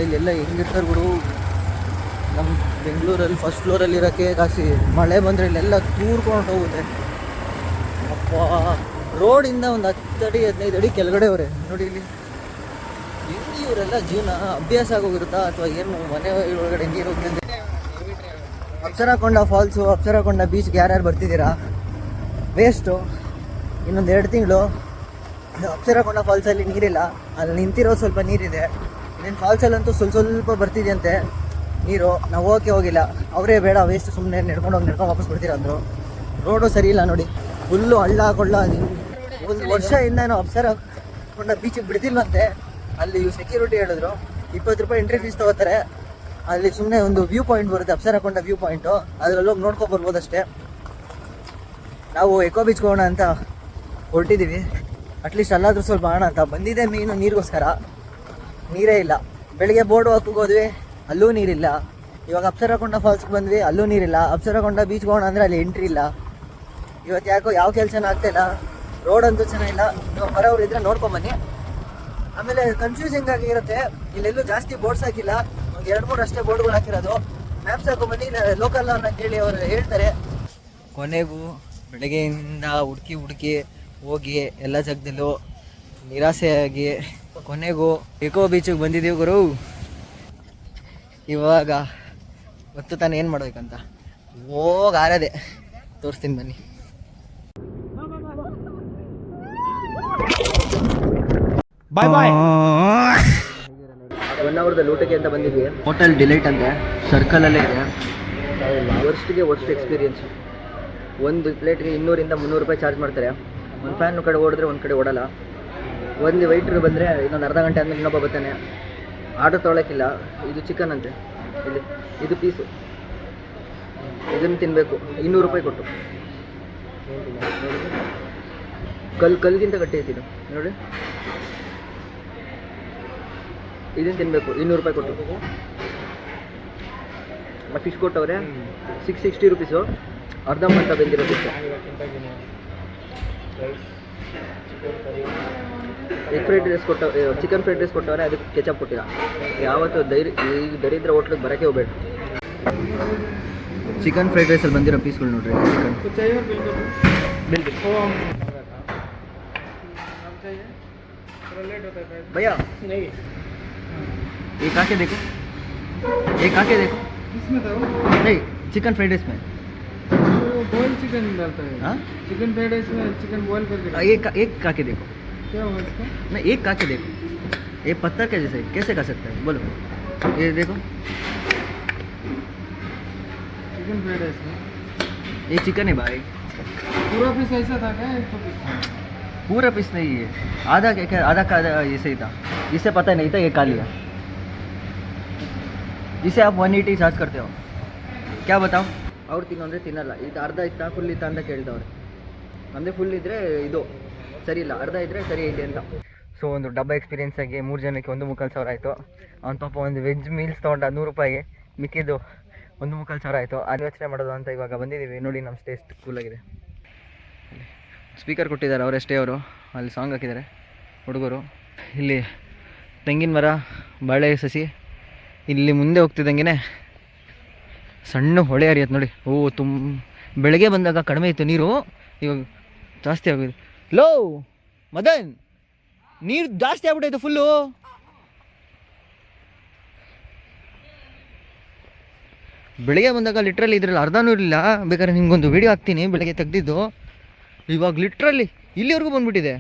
ಇಲ್ಲೆಲ್ಲ ಹೆಂಗಿರ್ತಾರೆ ಬಿಡು. ನಮ್ಮ ಬೆಂಗಳೂರಲ್ಲಿ ಫಸ್ಟ್ ಫ್ಲೋರಲ್ಲಿ ಇರೋಕ್ಕೆ ಕಾಸಿ ಮಳೆ ಬಂದರೆ ಇಲ್ಲೆಲ್ಲ ತೂರ್ಕೊಂಡು ಹೋಗುತ್ತೆ. ಅಪ್ಪ ರೋಡಿಂದ ಒಂದು 10 ಅಡಿ 15 ಅಡಿ ಕೆಳಗಡೆ ಅವರೇ ನೋಡಿ. ಇಲ್ಲಿ ಹೆಂಗೆ ಇವರೆಲ್ಲ ಜೀವನ ಅಭ್ಯಾಸ ಆಗೋಗಿರುತ್ತಾ ಅಥವಾ ಏನು ಮನೆ ಒಳಗಡೆ ನೀರು ಹೋಗ್ತಂತೆ. ಅಪ್ಸರಕೊಂಡ ಫಾಲ್ಸು, ಅಪ್ಸರಕೊಂಡ ಬೀಚ್ಗೆ ಯಾರ್ಯಾರು ಬರ್ತಿದ್ದೀರಾ? ವೇಸ್ಟು. ಇನ್ನೊಂದು 2 ತಿಂಗಳು ಅಪ್ಸರಕೊಂಡ ಫಾಲ್ಸಲ್ಲಿ ನೀರಿಲ್ಲ, ಅಲ್ಲಿ ನಿಂತಿರೋ ಸ್ವಲ್ಪ ನೀರಿದೆ. ಇನ್ನೇನು ಫಾಲ್ಸಲ್ಲಂತೂ ಸ್ವಲ್ಪ ಬರ್ತಿದೆಯಂತೆ ನೀರು. ನಾವು ಹೋಗಿಲ್ಲ, ಅವರೇ ಬೇಡ ವೇಸ್ಟ್, ಸುಮ್ಮನೆ ನಡ್ಕೊಂಡು ವಾಪಸ್ ಬರ್ತೀರ ಅಂದರು. ರೋಡು ಸರಿ ಇಲ್ಲ ನೋಡಿ, ಫುಲ್ಲು ಹಳ್ಳ ಕೊಳ್ಳ. ಒಂದು ವರ್ಷದಿಂದ ನಾವು ಅಪ್ಸರಕೊಂಡ ಬೀಚಿಗೆ ಬಿಡ್ತಿಲ್ವಂತೆ. ಅಲ್ಲಿ ಸೆಕ್ಯೂರಿಟಿ ಹೇಳಿದ್ರು 20 ರೂಪಾಯಿ ಎಂಟ್ರಿ ಫೀಸ್ ತೊಗೋತಾರೆ. ಅಲ್ಲಿ ಸುಮ್ಮನೆ ಒಂದು ವ್ಯೂ ಪಾಯಿಂಟ್ ಬರುತ್ತೆ, ಅಪ್ಸರಕೊಂಡ ವ್ಯೂ ಪಾಯಿಂಟು, ಅದರಲ್ಲಿ ಹೋಗಿ ನೋಡ್ಕೊಂಡು ಬರ್ಬೋದಷ್ಟೇ. ನಾವು ಎಕೋ ಬೀಚ್ಗೆ ಹೋಗೋಣ ಅಂತ ಹೊರಟಿದ್ದೀವಿ. ಅಟ್ಲೀಸ್ಟ್ ಅಲ್ಲಾದರೂ ಸ್ವಲ್ಪ ಆಣ ಅಂತ ಬಂದಿದೆ. ಮೀನು ನೀರಿಗೋಸ್ಕರ ನೀರೇ ಇಲ್ಲ. ಬೆಳಿಗ್ಗೆ ಬೋರ್ಡ್ ಹಾಕಿಗೆ ಹೋದ್ವಿ, ಅಲ್ಲೂ ನೀರಿಲ್ಲ. ಇವಾಗ ಅಪ್ಸರಕೊಂಡ ಫಾಲ್ಸ್ಗೆ ಬಂದ್ವಿ, ಅಲ್ಲೂ ನೀರಿಲ್ಲ. ಅಪ್ಸರಕೊಂಡ ಬೀಚ್ಗೆ ಹೋಗೋಣ ಅಂದರೆ ಅಲ್ಲಿ ಎಂಟ್ರಿ ಇಲ್ಲ. ಇವತ್ತು ಯಾಕೋ ಯಾವ ಕೆಲಸನೂ ಆಗ್ತಾಯಿಲ್ಲ. ರೋಡ್ ಅಂತೂ ಚೆನ್ನಾಗಿಲ್ಲ. ನೀವು ಬರೋರು ಇದ್ದರೆ ನೋಡ್ಕೊಂಬನ್ನಿ. ಆಮೇಲೆ ಕನ್ಫ್ಯೂಸಿಂಗ್ ಆಗಿ ಇರುತ್ತೆ, ಇಲ್ಲೆಲ್ಲೂ ಜಾಸ್ತಿ ಬೋರ್ಡ್ಸ್ ಹಾಕಿಲ್ಲ, ಒಂದು 2-3 ಅಷ್ಟೇ ಬೋರ್ಡ್ಗಳು ಹಾಕಿರೋದು. ಮ್ಯಾಪ್ಸ್ ಹಾಕೊಂಬನ್ನಿ, ಲೋಕಲ್ ಅವ್ರನ್ನ ಕೇಳಿ ಅವರು ಹೇಳ್ತಾರೆ. ಕೊನೆಗೂ ಬೆಳಗ್ಗೆಯಿಂದ ಹುಡುಕಿ ಹೋಗಿ ಎಲ್ಲ ಜಾಗದಲ್ಲೂ ನಿರಾಸೆಯಾಗಿ ಕೊನೆಗೂ ಎಕೋ ಬೀಚಿಗೆ ಬಂದಿದ್ದೀವಿ ಗುರು. ಇವಾಗ ಗೊತ್ತು ತಾನು ಏನು ಮಾಡ್ಬೇಕಂತ. ಆರದೆ ತೋರಿಸ್ತೀನಿ ಬನ್ನಿ. 1 ಅವರ್ದಲ್ಲಿ ಊಟಕ್ಕೆ ಅಂತ ಬಂದಿದ್ವಿ. ಹೋಟೆಲ್ ಡಿಲೈಟ್ ಅಂತೆ, ಸರ್ಕಲಲ್ಲೇ ಇದೆ. ವರ್ಷಿಗೆ ಎಕ್ಸ್ಪೀರಿಯನ್ಸ್. ಒಂದು ಪ್ಲೇಟ್ಗೆ 200-300 ರೂಪಾಯಿ ಚಾರ್ಜ್ ಮಾಡ್ತಾರೆ. ಒಂದು ಫ್ಯಾನ್ ಕಡೆ ಓಡಿದ್ರೆ ಒಂದು ಕಡೆ ಓಡಲ್ಲ. ಒಂದು ವೈಟ್ರ್ ಬಂದರೆ ಇನ್ನೊಂದು ಅರ್ಧ ಗಂಟೆ ಆದಮೇಲೆ ಇನ್ನೊಬ್ಬ ಬರ್ತಾನೆ. ಆರ್ಡರ್ ತೊಗೊಳಕ್ಕಿಲ್ಲ. ಇದು ಚಿಕನ್ ಅಂತೆ, ಇಲ್ಲಿ ಇದು ಪೀಸು, ಇದನ್ನು ತಿನ್ನಬೇಕು 200 ರೂಪಾಯಿ ಕೊಟ್ಟು. ಕಲ್ಗಿಂತ ಗಟ್ಟಿ ಐತಿ ಇದು ನೋಡಿ. ಇದನ್ನು ತಿನ್ನಬೇಕು 200 ರೂಪಾಯಿ ಕೊಟ್ಟು. ಫಿಶ್ ಕೊಟ್ಟವ್ರೆ 660 ರೂಪೀಸು. ಅರ್ಧಂಬರ್ಧ ಬೆಂದಿರೋ fish. Egg fried rice chicken fried rice ಕೊಟ್ಟವ್ರೆ, ಅದಕ್ಕೆ ಕೆಚಪ್ ಕೊಟ್ಟಿಲ್ಲ. ಯಾವತ್ತು ಈ ದರಿದ್ರ ಹೋಟ್ಲಿಗೆ ಬರೋಕ್ಕೆ ಹೋಗ್ಬೇಡ. ಚಿಕನ್ ಫ್ರೈಡ್ ರೈಸಲ್ಲಿ ಬಂದಿರೋ ಪೀಸ್ಗಳು ನೋಡ್ರಿ. भैया एक आके देखो, एक आके देखो। इसमें था नहीं, चिकन फ्राइड राइस में बॉयल चिकन डालता है। हाँ, चिकन फ्राइड राइस में चिकन बॉयल करके एक आके देखो। क्या होगा इसका? नहीं, एक आके देखो। ये पत्थर के जैसे कैसे खा सकता है बोलो? ये देखो, चिकन फ्राइड राइस में ये चिकन है भाई। पूरा पीस ऐसा था क्या? एक तो पीस पूरा पीस नहीं है, आधा का आधा ऐसे ही था। इसे पता नहीं था, ये खा लिया। इसे आप 180 ಚಾರ್ಜ್ करते हो क्या बताओ? ಅವ್ರು ತಿನ್ನೋಂದ್ರೆ ತಿನ್ನಲ್ಲ. ಇದು ಅರ್ಧ ಇತ್ತಾ ಫುಲ್ ಇತ್ತಾ ಅಂತ ಕೇಳ್ದವ್ರೆ. ಅಂದರೆ ಫುಲ್ ಇದ್ದರೆ ಇದು ಸರಿ ಇಲ್ಲ, ಅರ್ಧ ಇದ್ದರೆ ಸರಿ ಐತೆ ಅಂತ. ಸೊ ಒಂದು ಡಬ್ಬ ಎಕ್ಸ್ಪೀರಿಯೆನ್ಸ್ ಆಗಿ 3 ಜನಕ್ಕೆ 1,300,000 ಆಯಿತು. ಅವ್ನ ಪಾಪ ಒಂದು ವೆಜ್ ಮೀಲ್ಸ್ ತೊಗೊಂಡ 100 ರೂಪಾಯಿಗೆ, ಮಿಕ್ಕಿದ್ದು 1,300,000 ಆಯಿತು. ಅದು ಯೋಚನೆ ಮಾಡೋದು ಅಂತ ಇವಾಗ ಬಂದಿದ್ದೀವಿ. ನೋಡಿ ನಮ್ಮ ಸ್ಟೇ ಎಷ್ಟು ಕೂಲಾಗಿದೆ. ಸ್ಪೀಕರ್ ಕೊಟ್ಟಿದ್ದಾರೆ ಅವರಷ್ಟೇ. ಅವರು ಅಲ್ಲಿ ಸಾಂಗ್ ಹಾಕಿದ್ದಾರೆ ಹುಡುಗರು. ಇಲ್ಲಿ ತೆಂಗಿನ ಮರ, ಬಾಳೆ ಸಸಿ. ಇಲ್ಲಿ ಮುಂದೆ ಹೋಗ್ತಿದ್ದಂಗೆ ಸಣ್ಣ ಹೊಳೆ ಹರಿಯತ್ತೆ ನೋಡಿ. ಬೆಳಗ್ಗೆ ಬಂದಾಗ ಕಡಿಮೆ ಇತ್ತು ನೀರು, ಇವಾಗ ಜಾಸ್ತಿ ಆಗಿದೆ. ಲೋ ಮದನ್, ನೀರು ಜಾಸ್ತಿ ಆಗ್ಬಿಟ್ಟೈತೆ ಫುಲ್ಲು. ಬೆಳಗ್ಗೆ ಬಂದಾಗ ಲಿಟ್ರಲ್ಲಿ ಇದ್ರಲ್ಲಿ ಅರ್ಧನೂ ಇರಲಿಲ್ಲ. ಬೇಕಾದ್ರೆ ನಿಮ್ಗೊಂದು ವೀಡಿಯೋ ಹಾಕ್ತೀನಿ ಬೆಳಗ್ಗೆ ತೆಗ್ದಿದ್ದು. ಇವಾಗ ಲಿಟ್ರಲ್ಲಿ ಇಲ್ಲಿವರೆಗೂ ಬಂದ್ಬಿಟ್ಟಿದೆ.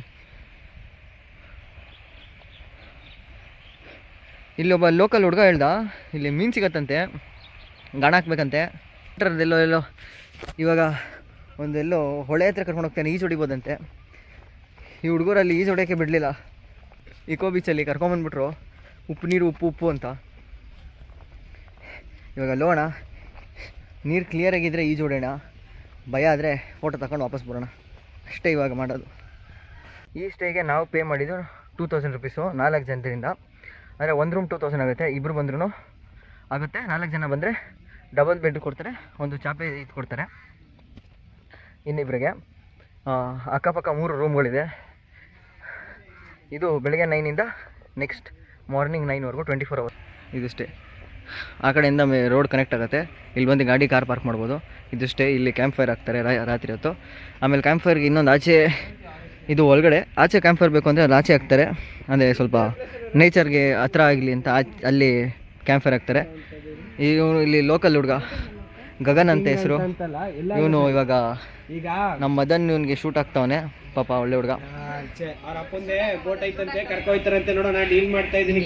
ಇಲ್ಲಿ ಒಬ್ಬ ಲೋಕಲ್ ಹುಡುಗ ಹೇಳ್ದ, ಇಲ್ಲಿ ಮೀನು ಸಿಗತ್ತಂತೆ, ಗಾಣ ಹಾಕ್ಬೇಕಂತೆ. ಎಲ್ಲೋ ಇವಾಗ ಒಂದೆಲ್ಲೋ ಹೊಳೆ ಹತ್ರ ಕರ್ಕೊಂಡು ಹೋಗ್ತಾನೆ, ಈಜು ಹೊಡಿಬೋದಂತೆ. ಈ ಹುಡುಗರಲ್ಲಿ ಈಜು ಹೊಡೆಯೋಕ್ಕೆ ಬಿಡಲಿಲ್ಲ. ಇಕೋ ಬೀಚಲ್ಲಿ ಕರ್ಕೊಂಬಂದ್ಬಿಟ್ರು. ಉಪ್ಪು ನೀರು, ಉಪ್ಪು ಅಂತ. ಇವಾಗ ಅಲ್ಲೋಣ, ನೀರು ಕ್ಲಿಯರಾಗಿದ್ದರೆ ಈಜು ಹೊಡೆಯೋಣ, ಭಯ ಆದರೆ ಫೋಟೋ ತಗೊಂಡು ವಾಪಸ್ ಬರೋಣ ಅಷ್ಟೇ ಇವಾಗ ಮಾಡೋದು. ಈ ಸ್ಟೇಗೆ ನಾವು ಪೇ ಮಾಡಿದ್ದು 2000 ರೂಪೀಸು 4 ಜನರಿಂದ. ಅಂದರೆ ಒಂದು ರೂಮ್ 2000 ಆಗುತ್ತೆ. ಇಬ್ಬರು ಬಂದ್ರೂ ಆಗುತ್ತೆ. 4 ಜನ ಬಂದರೆ ಡಬಲ್ ಬೆಡ್ ಕೊಡ್ತಾರೆ, ಒಂದು ಚಾಪೆ ಇದು ಕೊಡ್ತಾರೆ ಇನ್ನಿಬ್ಬರಿಗೆ. ಅಕ್ಕಪಕ್ಕ 3 ರೂಮ್ಗಳಿದೆ. ಇದು ಬೆಳಗ್ಗೆ 9 ಇಂದ ನೆಕ್ಸ್ಟ್ ಮಾರ್ನಿಂಗ್ 9ವರೆಗೂ 24 ಅವರ್ಸ್. ಇದಿಷ್ಟೇ. ಆ ಕಡೆಯಿಂದ ರೋಡ್ ಕನೆಕ್ಟ್ ಆಗುತ್ತೆ. ಇಲ್ಲಿ ಬಂದು ಗಾಡಿ ಕಾರ್ ಪಾರ್ಕ್ ಮಾಡ್ಬೋದು. ಇದಿಷ್ಟೇ. ಇಲ್ಲಿ ಕ್ಯಾಂಪ್ ಫೈರ್ ಹಾಕ್ತಾರೆ ರಾತ್ರಿ ಹೊತ್ತು. ಆಮೇಲೆ ಕ್ಯಾಂಪ್ ಫೈರ್ಗೆ ಇನ್ನೊಂದು ಆಚೆ, ಇದು ಒಳಗಡೆ, ಆಚೆ ಕ್ಯಾಂಪ್ ಫೈರ್ ಬೇಕು ಅಂದರೆ ಅಲ್ಲಿ ಆಚೆ ಹಾಕ್ತಾರೆ. ಅಂದರೆ ಸ್ವಲ್ಪ ನೇಚರ್ಗೆ ಹತ್ರ ಆಗಲಿ ಅಂತ ಅಲ್ಲಿ ಕ್ಯಾಂಪ್ ಫೈರ್ ಹಾಕ್ತಾರೆ. ಇವನು ಇಲ್ಲಿ ಲೋಕಲ್ ಹುಡುಗ ಗಗನ್ ಅಂತ ಹೆಸರು. ಇವನು ಇವಾಗ ನಮ್ಮ ಮದನ್ ಇವನಿಗೆ ಶೂಟ್ ಆಗ್ತಾವನೆ. ಪಾಪ ಒಳ್ಳೆ ಹುಡುಗ. ಅವ್ರ ಅಪ್ಪಂದೆ ಬೋಟ್ ಐತಂತೆ ಕರ್ಕೊಯ್ತಾರಂತೆ. ನೋಡೋಣ, ಡೀಲ್ ಮಾಡ್ತಾ ಇದ್ದೀನಿ.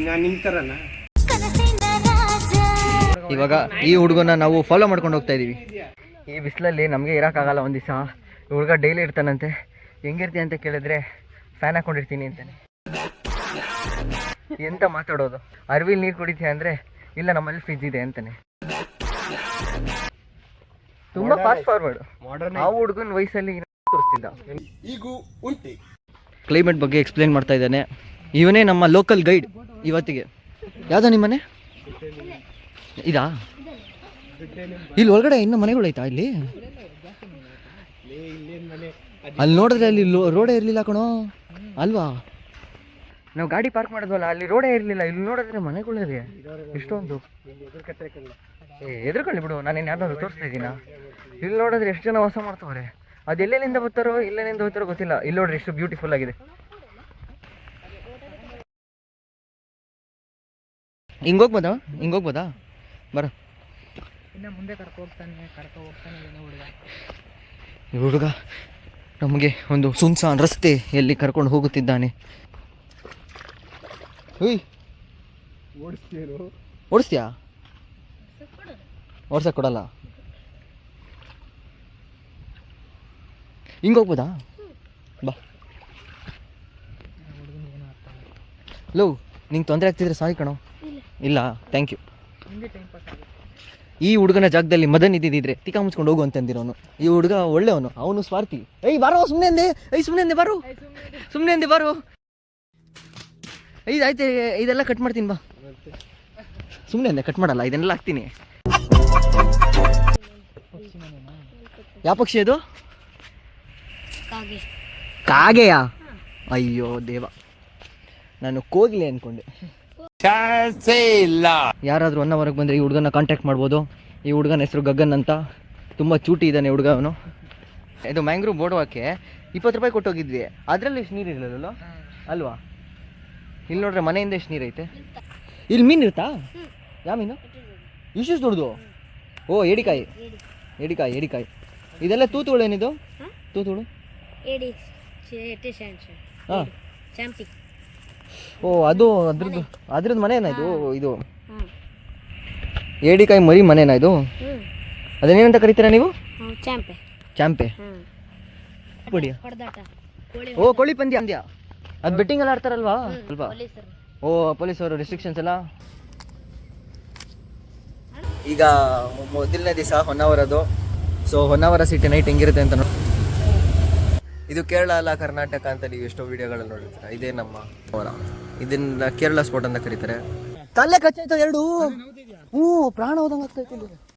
ನಾನು ನಿಂತಾರಲ್ಲ ಇವಾಗ ಈ ಹುಡುಗನ ನಾವು ಫಾಲೋ ಮಾಡ್ಕೊಂಡು ಹೋಗ್ತಾ ಇದೀವಿ. ಈ ಬಿಸಿಲಲ್ಲಿ ನಮಗೆ ಇರೋಕ್ಕಾಗಲ್ಲ. ಒಂದು ದಿವಸ ಈ ಹುಡುಗ ಡೈಲಿ ಇರ್ತಾನಂತೆ. ಹೆಂಗಿರ್ತೀನಿ ಅಂತ ಕೇಳಿದ್ರೆ ಫ್ಯಾನ್ ಹಾಕೊಂಡಿರ್ತೀನಿ ಅಂತಾನೆ. ಎಂತ ಮಾತಾಡೋದು? ಅರ್ವಿಲ್ ನೀರು ಕುಡಿತೀಯ ಅಂದರೆ ಇಲ್ಲ ನಮ್ಮಲ್ಲಿ ಫ್ರಿಜ್ ಇದೆ ಅಂತಾನೆ. ತುಂಬಾ ಫಾಸ್ಟ್ ಫಾರ್ವರ್ಡ್. ಆ ಹುಡುಗನ ವಯಸ್ಸಲ್ಲಿ ತೋರಿಸ್ತಿದ್ದ. ಕ್ಲೈಮೇಟ್ ಬಗ್ಗೆ ಎಕ್ಸ್ಪ್ಲೇನ್ ಮಾಡ್ತಾ ಇದ್ದಾನೆ. ಇವನೇ ನಮ್ಮ ಲೋಕಲ್ ಗೈಡ್ ಇವತ್ತಿಗೆ. ಯಾವ್ದಾ ನಿಮ್ಮನೆ? ಇದಾ? ಇಲ್ಲಿ ಒಳಗಡೆ ಇನ್ನು ಮನೆಗಳೈತಾ ಇಲ್ಲಿ? ಅಲ್ಲಿ ನೋಡಿದ್ರೆ ಅಲ್ಲಿ ರೋಡೇ ಇರಲಿಲ್ಲ ಕಣೋ ಅಲ್ವಾ? ನಾವು ಗಾಡಿ ಪಾರ್ಕ್ ಮಾಡಿದ್ವಲ್ಲ, ಅಲ್ಲಿ ರೋಡೇ ಇರಲಿಲ್ಲ. ಇಲ್ಲಿ ನೋಡಿದ್ರೆ ಮನೆಗಳಿದೆ ಇಷ್ಟೊಂದು. ಎದುರ್ಕೊಳ್ಳಿ ಬಿಡು, ನಾನೇನು ಯಾವ್ದಾದ್ರು ತೋರಿಸ್ತಾ ಇದ್ದೀನ? ಇಲ್ಲಿ ನೋಡಿದ್ರೆ ಎಷ್ಟು ಜನ ವಾಸ ಮಾಡ್ತವ್ರೆ. ಅದು ಎಲ್ಲೆಲ್ಲಿಂದ ಬರ್ತಾರೋ ಎಲ್ಲೆಲ್ಲಿಂದ ಹೋಗ್ತಾರೋ ಗೊತ್ತಿಲ್ಲ. ಇಲ್ಲಿ ನೋಡ್ರಿ ಎಷ್ಟು ಬ್ಯೂಟಿಫುಲ್ ಆಗಿದೆ. ಹಿಂಗೋಗ್ಬೋದಾ? ಹಿಂಗೋಗ್ಬೋದಾ? ಬರ. ಇನ್ನು ಮುಂದೆ ಕರ್ಕೊ ಹೋಗ್ತಾನೆ ಈ ಹುಡುಗ ನಮಗೆ ಒಂದು ಸುನ್ಸಾನ್ ರಸ್ತೆ ಎಲ್ಲಿ ಕರ್ಕೊಂಡು ಹೋಗುತ್ತಿದ್ದಾನೆ. ಓಡಿಸ್ತೀಯಾ? ಓಡ್ಸಕ್ಕೆ ಕೊಡಲ್ಲ. ಹಿಂಗೋಗ್ಬೋದಾ? ಬಾ. ಲೋ, ನಿಂಗೆ ತೊಂದರೆ ಆಗ್ತಿದ್ರೆ ಸಾರಿ ಕಣೋ. ಇಲ್ಲ, ಥ್ಯಾಂಕ್ ಯು. ಈ ಹುಡುಗನ ಜಾಗದಲ್ಲಿ ಮದನ್ ಇದ್ದಿದ್ರೆ ತಿಕ್ಕ ಮುಚ್ಕೊಂಡು ಹೋಗು ಅಂತಂದಿರೋನು. ಈ ಹುಡುಗ ಒಳ್ಳೆಯವನು, ಅವನು ಸ್ವಾರ್ಥಿ. ಬಾರೋ ಸುಮ್ಮನೆ ಅಂದೆ. ಸುಮ್ಮನೆ ಅಂದೆ ಬಾರೋ. ಸುಮ್ಮನೆ ಅಂದೆ ಬಾರೋ. ಆಯ್ತು, ಇದೆಲ್ಲ ಕಟ್ ಮಾಡ್ತೀನಿ ಬಾ. ಸುಮ್ಮನೆ ಅಂದೆ, ಕಟ್ ಮಾಡಲ್ಲ. ಇದನ್ನೆಲ್ಲ ಹಾಕ್ತೀನಿ. ಯಾವ ಪಕ್ಷಿ ಅದು? ಕಾಗೆಯಾ? ಅಯ್ಯೋ ದೇವ, ನಾನು ಕೋಗಿಲೆ ಅನ್ಕೊಂಡೆ. ಯಾರಾದ್ರೂ 1 ಅವರ್ಗೆ ಬಂದರೆ ಈ ಹುಡುಗನ ಕಾಂಟ್ಯಾಕ್ಟ್ ಮಾಡ್ಬೋದು. ಈ ಹುಡುಗನ ಹೆಸರು ಗಗನ್ ಅಂತ. ತುಂಬ ಚೂಟಿ ಇದ್ದಾನೆ ಹುಡುಗ ಅವನು. ಇದು ಮ್ಯಾಂಗ್ರೂವ್ ಬೋರ್ಡ್ವಾಕ್ಕೆ 20 ರೂಪಾಯಿ ಕೊಟ್ಟೋಗಿದ್ವಿ. ಅದರಲ್ಲಿ ಎಷ್ಟು ನೀರು ಇರಲಿಲ್ಲ ಅಲ್ವಾ? ಇಲ್ಲಿ ನೋಡ್ರೆ ಮನೆಯಿಂದ ಎಷ್ಟು ನೀರು ಐತೆ. ಇಲ್ಲಿ ಮೀನು ಇರುತ್ತಾ? ಯಾವ ಮೀನು? ಇಷ್ಟು ದೊಡ್ಡದು? ಓ, ಏಡಿಕಾಯಿ. ಇದೆಲ್ಲ ತೂತುಗಳು. ಏನಿದು ತೂತುಗಳು? ಹಾಂ. ಓ, ಅದು ಅದ್ರದ್ದು ಮನೆನಾ ಇದು? ಇದು ಏಡಿಕಾಯಿ ಮರಿ ಮನೆನಾ ಇದು? ಅದನ್ನೇನಂತ ಕರಿತೀರಾ ನೀವು? ಚಾಂಪೆ. ಓ, ಕೋಳಿ ಪಂದ್ಯ. ಅದು ಬೆಟ್ಟಿಂಗ್ ಎಲ್ಲ ಆಡ್ತಾರಲ್ವಾ ಸ್ವಲ್ಪ? ಓ, ಪೊಲೀಸವರು ರೆಸ್ಟ್ರಿಕ್ಷನ್ಸ್ ಎಲ್ಲ. ಈಗ ಮೊದಲನೇ ದಿವಸ ಹೊನ್ನಾವರದು. ಸೊ ಹೊನ್ನಾವರ ಸಿಟಿ ನೈಟ್ ಹೆಂಗಿರುತ್ತೆ ಅಂತ ನೋಡಿ. ಇದು ಕೇರಳ ಅಲ್ಲ ಕರ್ನಾಟಕ ಅಂತ ನೀವು ಎಷ್ಟೋ ವಿಡಿಯೋಗಳಲ್ಲಿ ನೋಡಿರ್ತೀರ. ಇದೇ ನಮ್ಮ ಹೊರ. ಇದನ್ನ ಕೇರಳ ಸ್ಪಾಟ್ ಅಂತ ಕರೀತಾರೆ. ತಲೆ ಕಚ್ಚಾಯ್ತು 2. ಪ್ರಾಣ ಹೋದಂಗೆ ಆಗ್ತೈತಿ ಇಲ್ಲಿ.